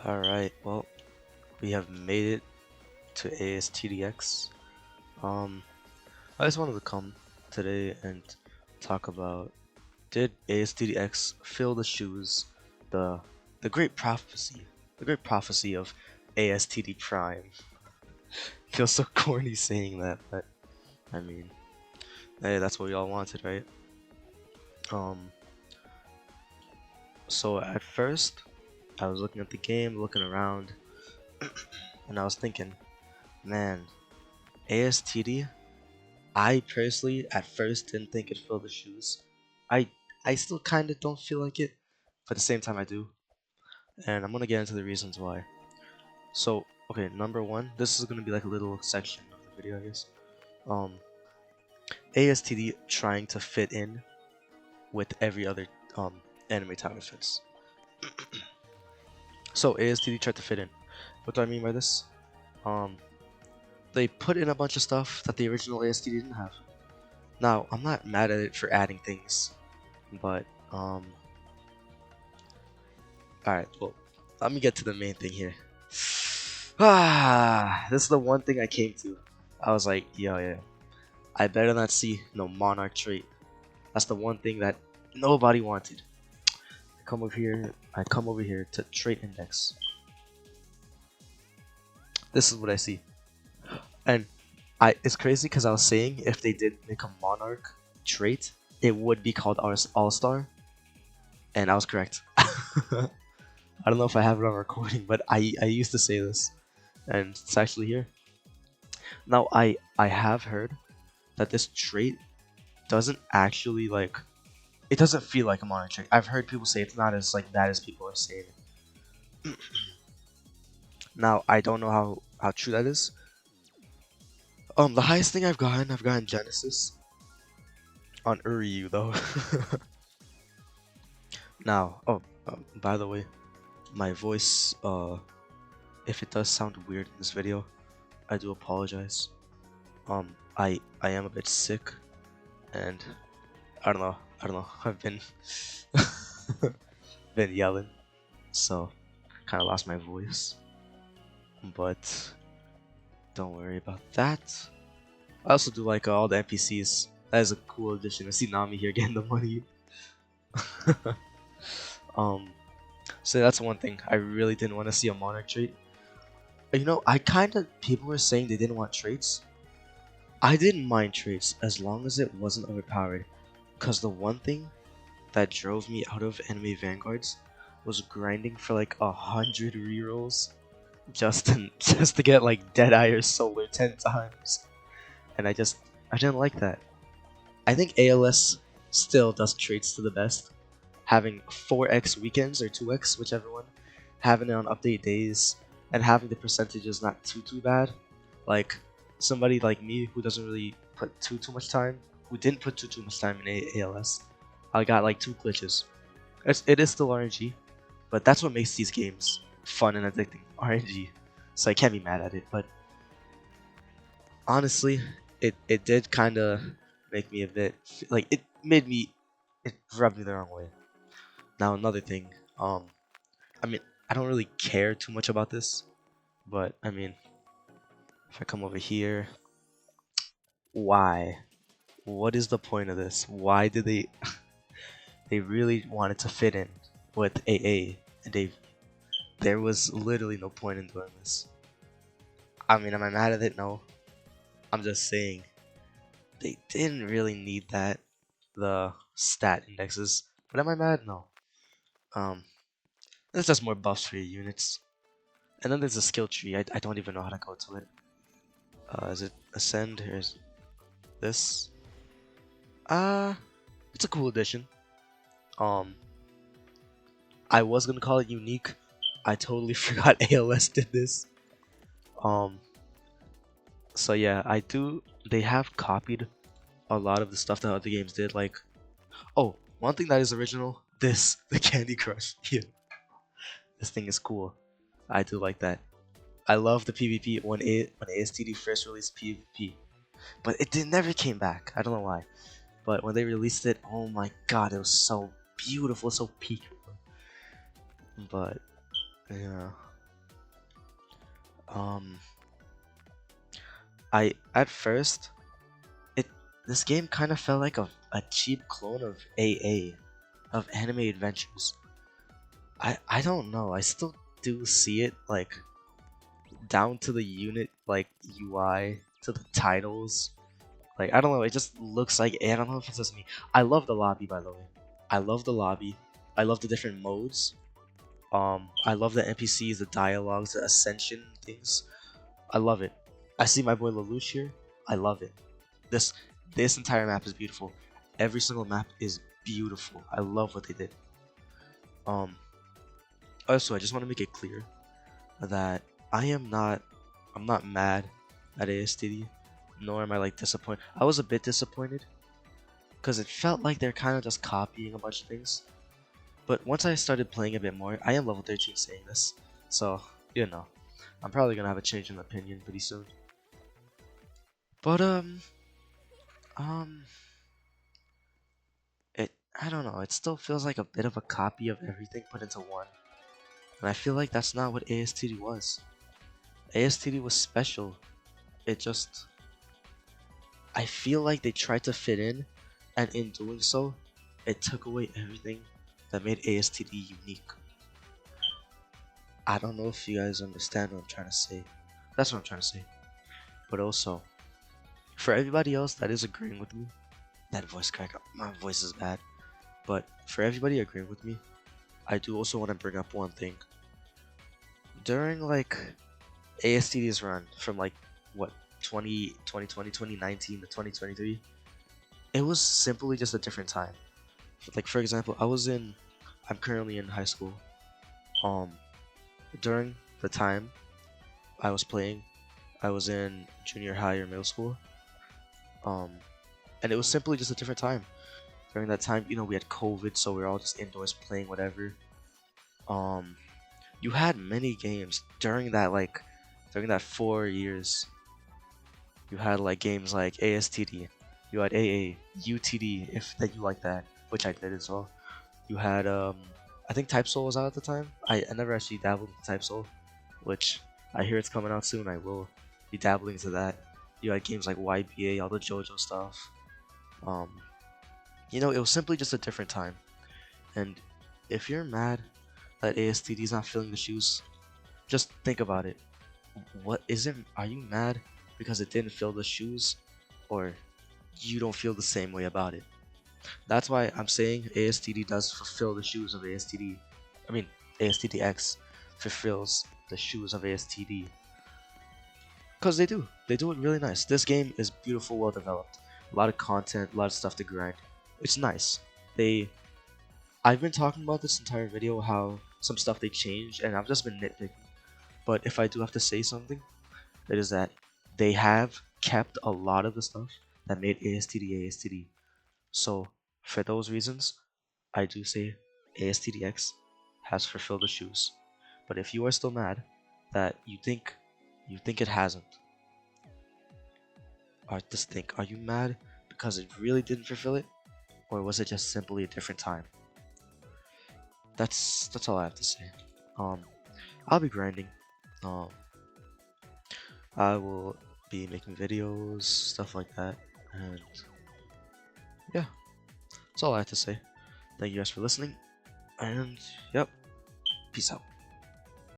Alright, well, we have made it to ASTDX. I just wanted to come today and talk about, did ASTDX fill the shoes, the the great prophecy of ASTD Prime. Feels so corny saying that, but I mean, hey, that's what we all wanted, right? Um, so at first, I was looking at the game, looking around, and I was thinking, man, ASTD, I personally at first didn't think it filled the shoes. I I still kind of don't feel like it, but at the same time I do, and I'm gonna get into the reasons why. So okay, number one, this is gonna be like a little section of the video, I guess. Um, ASTD trying to fit in with every other anime title fits. So ASTD tried to fit in. What do I mean by this? Um, they put in a bunch of stuff that the original ASTD didn't have. Now I'm not mad at it for adding things, but alright, well, let me get to the main thing here. This is the one thing I came to. I was like, yeah, I better not see no monarch trait. That's the one thing that nobody wanted. I come over here to trait index. This is what I see. And it's crazy because I was saying if they did make a monarch trait, it would be called All-Star. And I was correct. I don't know if I have it on recording, but I used to say this, and it's actually here. Now I have heard that this trait doesn't actually it doesn't feel like a monarch trait. I've heard people say it's not as bad as people are saying it. Now I don't know how true that is. The highest thing I've gotten Genesis on Uryu though. Now, by the way, my voice, if it does sound weird in this video, I do apologize. I am a bit sick, and I don't know. I've been been yelling, so kind of lost my voice. But don't worry about that. I also do like all the NPCs. That is a cool addition. I see Nami here getting the money. So that's one thing. I really didn't want to see a monarch trait. You know, people were saying they didn't want traits. I didn't mind traits as long as it wasn't overpowered. Cause the one thing that drove me out of anime vanguards was grinding for like 100 rerolls just to get like Deadeye or Solar 10 times. And I didn't like that. I think ALS still does traits to the best. Having 4x weekends or 2x, whichever one, having it on update days, and having the percentages not too bad. Like somebody like me who doesn't really put too much time, who didn't put too much time in ALS, I got like 2 glitches. It is still RNG, but that's what makes these games fun and addicting. RNG, so I can't be mad at it. But honestly, it did kind of make me a bit like it rubbed me the wrong way. Now another thing, I mean, I don't really care too much about this, but I mean, if I come over here, why? What is the point of this? Why did they they really wanted to fit in with AA, and there was literally no point in doing this. I mean, am I mad at it? No. I'm just saying they didn't really need that, the stat indexes. But am I mad? No. There's just more buffs for your units. And then there's a skill tree. I don't even know how to go to it. Is it Ascend? Here's this. It's a cool addition. I was gonna call it unique. I totally forgot ALS did this. So yeah, they have copied a lot of the stuff that other games did. Like, oh, one thing that is original, the Candy Crush. Yeah. This thing is cool. I do like that. I love the PvP when ASTD first released PvP, but it never came back. I don't know why. But when they released it, oh my god, it was so beautiful, so peak. But yeah, Um, I at first it this game kind of felt like a cheap clone of AA, of Anime Adventures. I don't know. I still do see it like down to the unit like UI to the titles. Like I don't know. It just looks like I don't know if it's just me. I love the lobby by the way. I love the lobby. I love the different modes. I love the NPCs, the dialogues, the ascension things. I love it. I see my boy Lelouch here. I love it. This this entire map is beautiful. Every single map is beautiful. I love what they did. Um. Also, I just want to make it clear that I'm not mad at ASTD, nor am I like disappointed. I was a bit disappointed because it felt like they're kind of just copying a bunch of things. But once I started playing a bit more, I am level 13 saying this, so you know, I'm probably gonna have a change in opinion pretty soon. But um, I don't know. It still feels like a bit of a copy of everything put into one, and I feel like that's not what ASTD was. ASTD was special. It just I feel like they tried to fit in, and in doing so, it took away everything that made ASTD unique. I don't know if you guys understand what I'm trying to say. That's what I'm trying to say. But also, for everybody else that is agreeing with me, that voice crack, my voice is bad. But for everybody agreeing with me, I do also want to bring up one thing. During like ASTD's run from like what 2020, 2019 to 2023, it was simply just a different time. Like for example, I'm currently in high school. Um, during the time I was playing, I was in junior high or middle school. Um, and it was simply just a different time. During that time, you know, we had COVID, so we were all just indoors playing whatever. Um, you had many games during that 4 years. You had like games like ASTD, you had AA, UTD, if that you like that, which I did as well. You had I think Type Soul was out at the time. I never actually dabbled in Type Soul, which I hear it's coming out soon. I will be dabbling into that. You had games like YBA, all the JoJo stuff. Um, you know, it was simply just a different time. And if you're mad that ASTD's not filling the shoes, just think about it. What is it? Are you mad because it didn't fill the shoes, or you don't feel the same way about it? That's why I'm saying ASTD does fulfill the shoes of ASTD. I mean, ASTDX fulfills the shoes of ASTD. Because they do. They do it really nice. This game is beautiful, well developed. A lot of content, a lot of stuff to grind. It's nice. I've been talking about this entire video how some stuff they changed, and I've just been nitpicking. But if I do have to say something, it is that they have kept a lot of the stuff that made ASTD ASTD. So, for those reasons, I do say ASTDX has fulfilled the shoes. But if you are still mad that you think it hasn't, or just think, are you mad because it really didn't fulfill it, or was it just simply a different time? That's all I have to say. Um, I'll be grinding. Um, I will be making videos, stuff like that, and yeah, that's all I have to say. Thank you guys for listening, and yep, peace out.